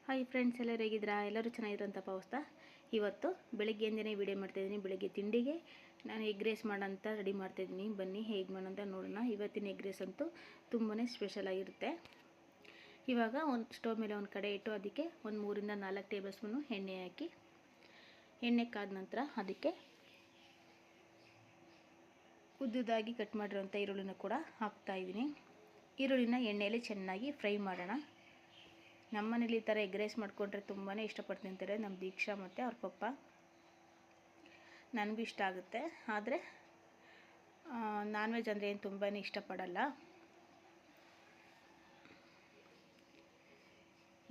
Hi friends, ಎಲ್ಲರೂ ಹೇಗಿದ್ದೀರಾ? ಎಲ್ಲರೂ ಚೆನ್ನಾಗಿದ್ರು ಅಂತ ಭಾವಿಸ್ತಾ ಇವತ್ತು ಬೆಳಗ್ಗೆಯಿಂದನೇ ವೀಡಿಯೋ ಮಾಡ್ತಾಯಿದ್ದೀನಿ. ಬೆಳಗ್ಗೆ ತಿಂಡಿಗೆ ನಾನು ಎಗ್ ರೈಸ್ ಮಾಡೋಂಥ ರೆಡಿ ಮಾಡ್ತಾಯಿದ್ದೀನಿ. ಬನ್ನಿ ಹೇಗೆ ಮಾಡೋಂತ ನೋಡೋಣ. ಇವತ್ತಿನ ಎಗ್ ರೈಸ್ ಅಂತೂ ತುಂಬಾ ಸ್ಪೆಷಲ್ ಆಗಿರುತ್ತೆ. ಇವಾಗ ಒಂದು ಸ್ಟವ್ ಮೇಲೆ ಒಂದು ಕಡೆ ಇಟ್ಟು ಅದಕ್ಕೆ ಒಂದು 3 ರಿಂದ 4 ಟೇಬಲ್ ಸ್ಪೂನು ಎಣ್ಣೆ ಹಾಕಿ, ಎಣ್ಣೆ ಕಾದ ನಂತರ ಅದಕ್ಕೆ ಉದ್ದುದಾಗಿ ಕಟ್ ಮಾಡಿರೋಂಥ ಈರುಳ್ಳಿನ ಕೂಡ ಹಾಕ್ತಾಯಿದ್ದೀನಿ. ಈರುಳ್ಳಿನ ಎಣ್ಣೆಯಲ್ಲಿ ಚೆನ್ನಾಗಿ ಫ್ರೈ ಮಾಡೋಣ. ನಮ್ಮನೇಲಿ ಈ ಥರ ಎಗ್ ರೈಸ್ ಮಾಡಿಕೊಂಡ್ರೆ ತುಂಬಾ ಇಷ್ಟಪಟ್ಟು ತಿಂತಾರೆ ನಮ್ಮ ದೀಕ್ಷಾ ಮತ್ತು ಅವ್ರ ಪಪ್ಪ. ನನಗೂ ಇಷ್ಟ ಆಗುತ್ತೆ, ಆದರೆ ನಾನ್ ವೆಜ್ ಅಂದರೆ ಏನು ತುಂಬಾ ಇಷ್ಟಪಡಲ್ಲ.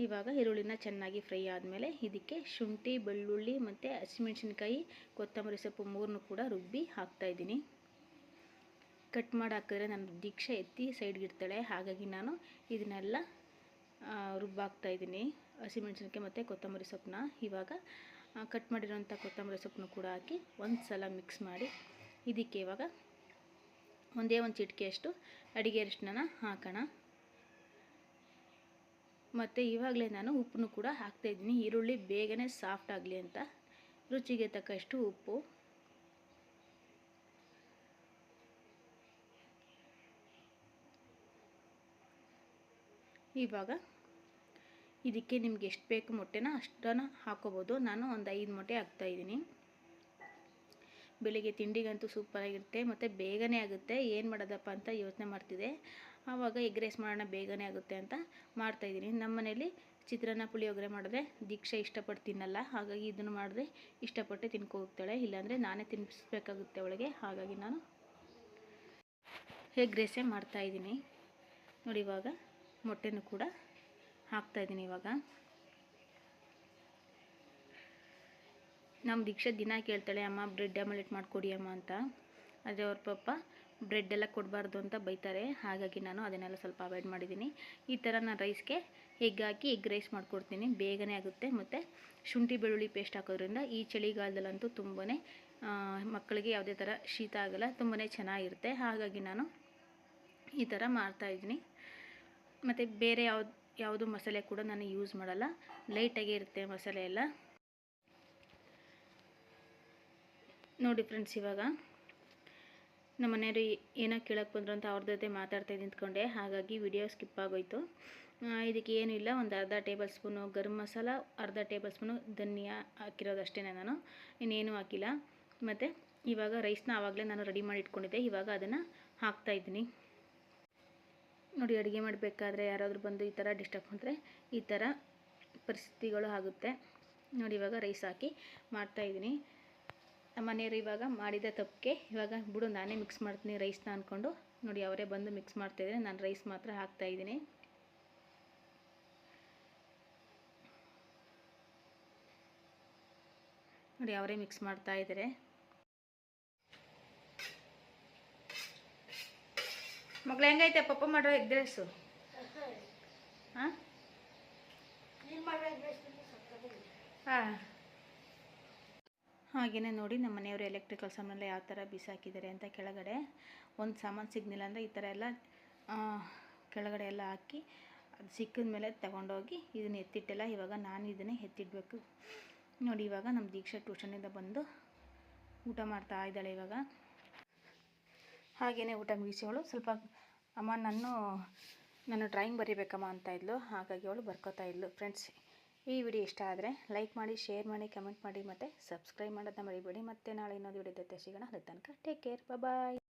ಇವಾಗ ಈರುಳ್ಳಿನ ಚೆನ್ನಾಗಿ ಫ್ರೈ ಆದಮೇಲೆ ಇದಕ್ಕೆ ಶುಂಠಿ, ಬೆಳ್ಳುಳ್ಳಿ ಮತ್ತು ಹಸಿಮೆಣಸಿನ್ಕಾಯಿ, ಕೊತ್ತಂಬರಿ ಸೊಪ್ಪು 3 ಕೂಡ ರುಬ್ಬಿ ಹಾಕ್ತಾಯಿದ್ದೀನಿ. ಕಟ್ ಮಾಡಿ ಹಾಕಿದ್ರೆ ನನ್ನ ದೀಕ್ಷೆ ಎತ್ತಿ ಸೈಡ್ಗೆ ಇಡ್ತಾಳೆ, ಹಾಗಾಗಿ ನಾನು ಇದನ್ನೆಲ್ಲ ರುಬ್ಬಾಕ್ತಾಯಿದ್ದೀನಿ. ಹಸಿಮೆಣಸಿನ್ಕಾಯಿ ಮತ್ತು ಕೊತ್ತಂಬರಿ ಸೊಪ್ಪನ್ನ ಇವಾಗ ಕಟ್ ಮಾಡಿರೋಂಥ ಕೊತ್ತಂಬರಿ ಸೊಪ್ಪನ್ನು ಕೂಡ ಹಾಕಿ ಒಂದು ಸಲ ಮಿಕ್ಸ್ ಮಾಡಿ ಇದಕ್ಕೆ ಇವಾಗ ಒಂದೇ ಒಂದು ಚಿಟಿಕೆಯಷ್ಟು ಅಡಿಗೆ ಅರಿಶಿನ ಹಾಕೋಣ. ಮತ್ತು ಇವಾಗಲೇ ನಾನು ಉಪ್ಪನ್ನು ಕೂಡ ಹಾಕ್ತಾಯಿದ್ದೀನಿ, ಈರುಳ್ಳಿ ಬೇಗನೆ ಸಾಫ್ಟ್ ಆಗಲಿ ಅಂತ. ರುಚಿಗೆ ತಕ್ಕಷ್ಟು ಉಪ್ಪು. ಇವಾಗ ಇದಕ್ಕೆ ನಿಮ್ಗೆ ಎಷ್ಟು ಬೇಕು ಮೊಟ್ಟೆನ ಅಷ್ಟನ್ನು ಹಾಕೋಬೋದು. ನಾನು ಒಂದು 5 ಮೊಟ್ಟೆ ಹಾಕ್ತಾಯಿದ್ದೀನಿ. ಬೆಳಿಗ್ಗೆ ತಿಂಡಿಗಂತೂ ಸೂಪರಾಗಿರುತ್ತೆ ಮತ್ತು ಬೇಗನೆ ಆಗುತ್ತೆ. ಏನು ಮಾಡೋದಪ್ಪ ಅಂತ ಯೋಚನೆ ಮಾಡ್ತಿದ್ದೆ, ಆವಾಗ ಎಗ್ ರೈಸ್ ಮಾಡೋಣ ಬೇಗನೆ ಆಗುತ್ತೆ ಅಂತ ಮಾಡ್ತಾಯಿದ್ದೀನಿ. ನಮ್ಮ ಮನೇಲಿ ಚಿತ್ರಾನ್ನ ಪುಳಿಯೋಗರೆ ಮಾಡಿದ್ರೆ ದೀಕ್ಷೆ ಇಷ್ಟಪಟ್ಟು ತಿನ್ನಲ್ಲ, ಹಾಗಾಗಿ ಇದನ್ನು ಮಾಡಿದ್ರೆ ಇಷ್ಟಪಟ್ಟು ತಿನ್ಕೊ ಹೋಗ್ತಾಳೆ. ಇಲ್ಲಾಂದರೆ ನಾನೇ ತಿನ್ನಿಸ್ಬೇಕಾಗುತ್ತೆ ಅವಳಿಗೆ, ಹಾಗಾಗಿ ನಾನು ಎಗ್ ರೈಸೇ ಮಾಡ್ತಾಯಿದ್ದೀನಿ. ನೋಡಿ, ಇವಾಗ ಮೊಟ್ಟೆನೂ ಕೂಡ ಹಾಕ್ತಾಯಿದ್ದೀನಿ. ಇವಾಗ ನಮ್ಮ ದೀಕ್ಷಾ ದಿನ ಕೇಳ್ತಾಳೆ, ಅಮ್ಮ ಬ್ರೆಡ್ ಆಮ್ಲೆಟ್ ಮಾಡಿಕೊಡಿ ಅಮ್ಮ ಅಂತ. ಆದರೆ ಅವ್ರ ಪಪ್ಪ ಬ್ರೆಡ್ ಎಲ್ಲ ಕೊಡಬಾರ್ದು ಅಂತ ಬೈತಾರೆ, ಹಾಗಾಗಿ ನಾನು ಅದನ್ನೆಲ್ಲ ಸ್ವಲ್ಪ ಅವಾಯ್ಡ್ ಮಾಡಿದ್ದೀನಿ. ಈ ಥರ ನಾನು ರೈಸ್ಗೆ ಎಗ್ ಹಾಕಿ ಎಗ್ ರೈಸ್ ಮಾಡಿಕೊಡ್ತೀನಿ, ಬೇಗನೆ ಆಗುತ್ತೆ. ಮತ್ತು ಶುಂಠಿ ಬೆಳ್ಳುಳ್ಳಿ ಪೇಸ್ಟ್ ಹಾಕೋದ್ರಿಂದ ಈ ಚಳಿಗಾಲದಲ್ಲಂತೂ ತುಂಬಾ ಮಕ್ಕಳಿಗೆ ಯಾವುದೇ ಥರ ಶೀತ ಆಗೋಲ್ಲ, ತುಂಬಾ ಚೆನ್ನಾಗಿರುತ್ತೆ. ಹಾಗಾಗಿ ನಾನು ಈ ಥರ ಮಾಡ್ತಾಯಿದ್ದೀನಿ. ಮತ್ತು ಬೇರೆ ಯಾವುದು ಮಸಾಲೆ ಕೂಡ ನಾನು ಯೂಸ್ ಮಾಡಲ್ಲ, ಲೈಟಾಗೇ ಇರುತ್ತೆ ಮಸಾಲೆ ಎಲ್ಲ. ನೋಡಿ ಫ್ರೆಂಡ್ಸ್, ಇವಾಗ ನಮ್ಮ ಮನೆಯವರು ಏನೋ ಕೇಳೋಕ್ಕೆ ಬಂದರು ಅಂತ ಅವ್ರ ಜೊತೆ ಮಾತಾಡ್ತಾ ನಿಂತ್ಕೊಂಡೆ, ಹಾಗಾಗಿ ವಿಡಿಯೋ ಸ್ಕಿಪ್ ಆಗೋಯ್ತು. ಇದಕ್ಕೆ ಏನೂ ಇಲ್ಲ, ಒಂದು ಅರ್ಧ ಟೇಬಲ್ ಸ್ಪೂನು ಗರಂ ಮಸಾಲ, ಅರ್ಧ ಟೇಬಲ್ ಸ್ಪೂನು ಧನಿಯಾ ಹಾಕಿರೋದಷ್ಟೇ, ನಾನು ಇನ್ನೇನು ಹಾಕಿಲ್ಲ. ಮತ್ತು ಇವಾಗ ರೈಸ್ನ ಆವಾಗಲೇ ನಾನು ರೆಡಿ ಮಾಡಿ ಇಟ್ಕೊಂಡಿದ್ದೆ, ಇವಾಗ ಅದನ್ನು ಹಾಕ್ತಾಯಿದ್ದೀನಿ. ನೋಡಿ, ಅಡುಗೆ ಮಾಡಬೇಕಾದ್ರೆ ಯಾರಾದರೂ ಬಂದು ಈ ಥರ ಡಿಸ್ಟರ್ಬ್ ಮಾಡಿದ್ರೆ ಈ ಥರ ಪರಿಸ್ಥಿತಿಗಳು ಆಗುತ್ತೆ. ನೋಡಿ, ಇವಾಗ ರೈಸ್ ಹಾಕಿ ಮಾಡ್ತಾಯಿದ್ದೀನಿ. ನಮ್ಮ ಮನೆಯವರು ಇವಾಗ ಮಾಡಿದ ತಪ್ಪಿಗೆ ಇವಾಗ ಬಿಡು ನಾನೇ ಮಿಕ್ಸ್ ಮಾಡ್ತೀನಿ ರೈಸ್ನ ಅಂದ್ಕೊಂಡು ನೋಡಿ ಅವರೇ ಬಂದು ಮಿಕ್ಸ್ ಮಾಡ್ತಾಯಿದ್ದೀನಿ. ನಾನು ರೈಸ್ ಮಾತ್ರ ಹಾಕ್ತಾಯಿದ್ದೀನಿ. ನೋಡಿ, ಅವರೇ ಮಿಕ್ಸ್ ಮಾಡ್ತಾಯಿದ್ದಾರೆ. ಮಗಳು ಹೆಂಗೈತೆ ಪಪ್ಪ ಮಾಡೋ ಎಗ್ ರೈಸು? ಹಾಂ ಹಾಂ ಹಾಗೆಯೇ ನೋಡಿ, ನಮ್ಮ ಮನೆಯವರು ಎಲೆಕ್ಟ್ರಿಕಲ್ ಸಾಮಾನೆಲ್ಲ ಯಾವ ಥರ ಬಿಸಾಕಿದ್ದಾರೆ ಅಂತ. ಕೆಳಗಡೆ ಒಂದು ಸಾಮಾನು ಸಿಗ್ನಿಲ್ಲ ಅಂದರೆ ಈ ಥರ ಎಲ್ಲ ಕೆಳಗಡೆ ಎಲ್ಲ ಹಾಕಿ ಅದು ಸಿಕ್ಕಿದ ಮೇಲೆ ತಗೊಂಡೋಗಿ ಇದನ್ನು ಎತ್ತಿಟ್ಟಿಲ್ಲ. ಇವಾಗ ನಾನು ಇದನ್ನೇ ಎತ್ತಿಡಬೇಕು. ನೋಡಿ, ಇವಾಗ ನಮ್ಮ ದೀಕ್ಷಾ ಟ್ಯೂಷನಿಂದ ಬಂದು ಊಟ ಮಾಡ್ತಾ ಇದ್ದಾಳೆ. ಇವಾಗ ಹಾಗೆಯೇ ಊಟ ಮುಗಿಸಿ ಅವಳು ಸ್ವಲ್ಪ ಅಮ್ಮ ನಾನು ಡ್ರಾಯಿಂಗ್ ಬರೀಬೇಕಮ್ಮ ಅಂತ ಇದ್ಲು, ಹಾಗಾಗಿ ಅವಳು ಬರ್ಕೋತಾ ಇದ್ಲು. ಫ್ರೆಂಡ್ಸ್, ಈ ವಿಡಿಯೋ ಇಷ್ಟ ಆದರೆ ಲೈಕ್ ಮಾಡಿ, ಶೇರ್ ಮಾಡಿ, ಕಮೆಂಟ್ ಮಾಡಿ ಮತ್ತು ಸಬ್ಸ್ಕ್ರೈಬ್ ಮಾಡೋದನ್ನ ಮರಿಬೇಡಿ. ಮತ್ತೆ ನಾಳೆ ಇನ್ನೊಂದು ವಿಡಿಯೋ ಜೊತೆ ಸಿಗೋಣ. ಅಲ್ಲಿ ತನಕ ಟೇಕ್ ಕೇರ್, ಬಾಯ್.